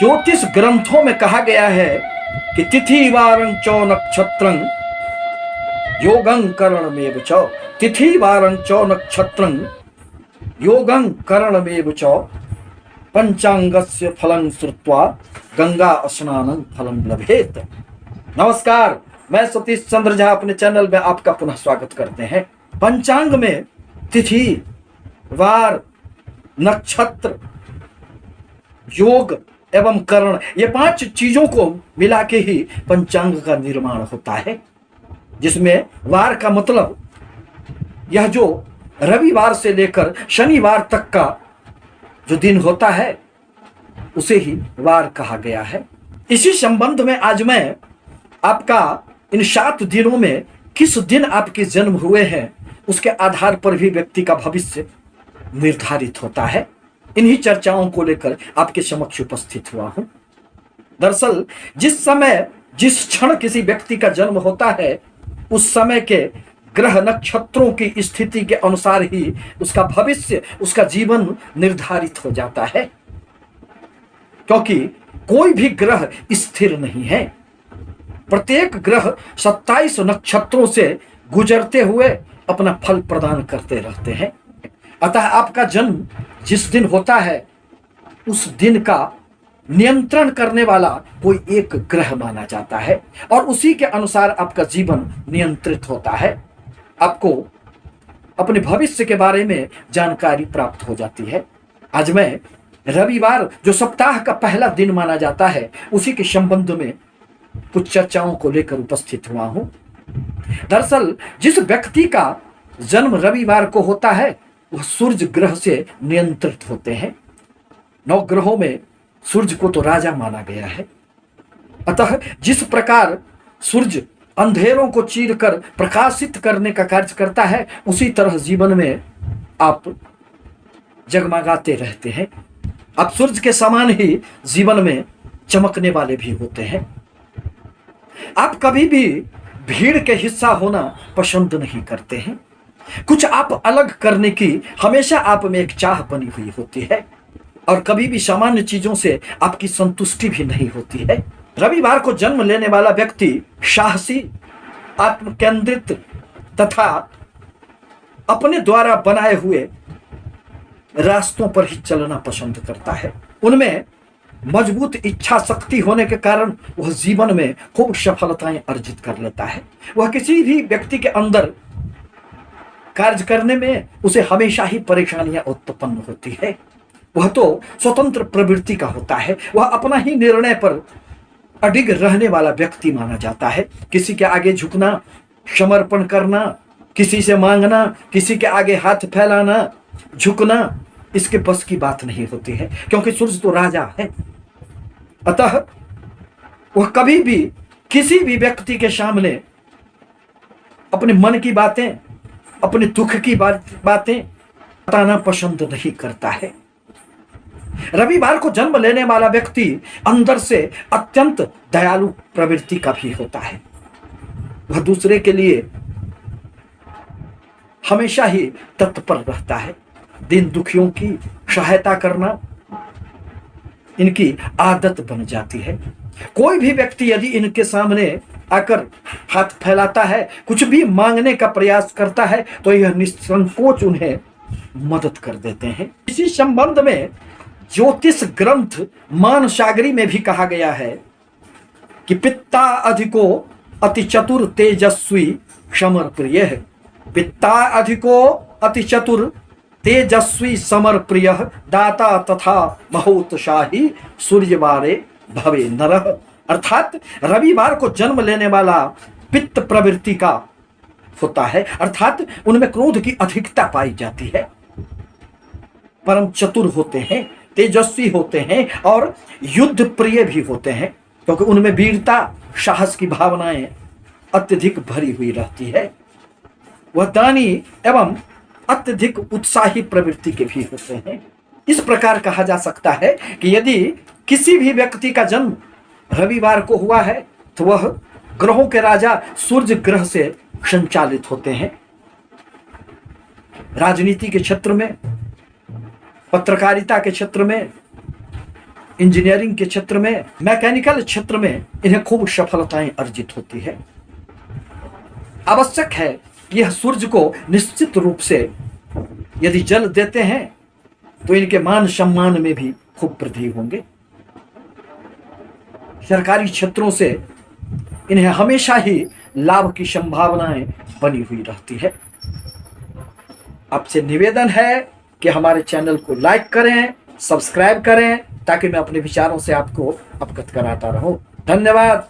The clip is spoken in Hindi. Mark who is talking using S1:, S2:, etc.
S1: ज्योतिष ग्रंथों में कहा गया है कि तिथि वारं चौ नक्षत्रं योगं करणमेव च। तिथि वारं चौ नक्षत्रं योगं करणमेव च पंचांगस्य फलं श्रुत्वा गंगा स्नानं फलं लभेत। नमस्कार, मैं सतीश चंद्र झा अपने चैनल में आपका पुनः स्वागत करते हैं। पंचांग में तिथि, वार, नक्षत्र, योग एवं करण, ये 5 चीजों को मिला के ही पंचांग का निर्माण होता है, जिसमें वार का मतलब यह जो रविवार से लेकर शनिवार तक का जो दिन होता है उसे ही वार कहा गया है। इसी संबंध में आज मैं आपका इन 7 दिनों में किस दिन आपके जन्म हुए हैं उसके आधार पर भी व्यक्ति का भविष्य निर्धारित होता है। इन्हीं चर्चाओं को लेकर आपके समक्ष उपस्थित हुआ हूं। दरअसल जिस समय जिस क्षण किसी व्यक्ति का जन्म होता है उस समय के ग्रह नक्षत्रों की स्थिति के अनुसार ही उसका भविष्य, उसका जीवन निर्धारित हो जाता है, क्योंकि कोई भी ग्रह स्थिर नहीं है। प्रत्येक ग्रह 27 नक्षत्रों से गुजरते हुए अपना फल प्रदान करते रहते हैं। अतः आपका जन्म जिस दिन होता है उस दिन का नियंत्रण करने वाला कोई एक ग्रह माना जाता है और उसी के अनुसार आपका जीवन नियंत्रित होता है। आपको अपने भविष्य के बारे में जानकारी प्राप्त हो जाती है। आज मैं रविवार जो सप्ताह का पहला दिन माना जाता है उसी के संबंध में कुछ चर्चाओं को लेकर उपस्थित हुआ हूं। दरअसल जिस व्यक्ति का जन्म रविवार को होता है वह सूर्य ग्रह से नियंत्रित होते हैं। 9 ग्रहों में सूर्य को तो राजा माना गया है। अतः जिस प्रकार सूर्य अंधेरों को चीरकर प्रकाशित करने का कार्य करता है उसी तरह जीवन में आप जगमगाते रहते हैं। आप सूर्य के समान ही जीवन में चमकने वाले भी होते हैं। आप कभी भी भीड़ के हिस्सा होना पसंद नहीं करते हैं। कुछ आप अलग करने की हमेशा आप में एक चाह बनी हुई होती है और कभी भी सामान्य चीजों से आपकी संतुष्टि भी नहीं होती है। रविवार को जन्म लेने वाला व्यक्ति साहसी, आत्मकेंद्रित तथा अपने द्वारा बनाए हुए रास्तों पर ही चलना पसंद करता है। उनमें मजबूत इच्छा शक्ति होने के कारण वह जीवन में खूब सफलताएं अर्जित कर लेता है। वह किसी भी व्यक्ति के अंदर कार्य करने में उसे हमेशा ही परेशानियां उत्पन्न होती है। वह तो स्वतंत्र प्रवृत्ति का होता है। वह अपना ही निर्णय पर अडिग रहने वाला व्यक्ति माना जाता है। किसी के आगे झुकना, समर्पण करना, किसी से मांगना, किसी के आगे हाथ फैलाना, झुकना, इसके बस की बात नहीं होती है, क्योंकि सूर्य तो राजा है। अतः वह कभी भी किसी भी व्यक्ति के सामने अपने मन की बातें, अपने दुख की बातें बताना पसंद नहीं करता है। रविवार को जन्म लेने वाला व्यक्ति अंदर से अत्यंत दयालु प्रवृत्ति का भी होता है। वह दूसरे के लिए हमेशा ही तत्पर रहता है। दीन दुखियों की सहायता करना इनकी आदत बन जाती है। कोई भी व्यक्ति यदि इनके सामने आकर हाथ फैलाता है, कुछ भी मांगने का प्रयास करता है, तो यह निसंकोच उन्हें मदद कर देते हैं। इसी संबंध में ज्योतिष ग्रंथ मानसागरी में भी कहा गया है कि पित्ता अधिको अति चतुर तेजस्वी समर प्रिय है। पित्ता अधिको अति चतुर तेजस्वी समर प्रिय दाता तथा महोत्साही सूर्यवारे भवे नरः। अर्थात रविवार को जन्म लेने वाला पित्त प्रवृत्ति का होता है, अर्थात उनमें क्रोध की अधिकता पाई जाती है। परम चतुर होते हैं, तेजस्वी होते हैं और युद्ध प्रिय भी होते हैं, क्योंकि उनमें वीरता, साहस की भावनाएं अत्यधिक भरी हुई रहती है। वह दानी एवं अत्यधिक उत्साही प्रवृत्ति के भी होते हैं। इस प्रकार कहा जा सकता है कि यदि किसी भी व्यक्ति का जन्म रविवार को हुआ है तो वह ग्रहों के राजा सूर्य ग्रह से संचालित होते हैं। राजनीति के क्षेत्र में, पत्रकारिता के क्षेत्र में, इंजीनियरिंग के क्षेत्र में, मैकेनिकल क्षेत्र में इन्हें खूब सफलताएं अर्जित होती है। आवश्यक है कि यह सूर्य को निश्चित रूप से यदि जल देते हैं तो इनके मान सम्मान में भी खूब वृद्धि होंगे। सरकारी क्षेत्रों से इन्हें हमेशा ही लाभ की संभावनाएं बनी हुई रहती है। आपसे निवेदन है कि हमारे चैनल को लाइक करें, सब्सक्राइब करें, ताकि मैं अपने विचारों से आपको अवगत कराता रहूं। धन्यवाद।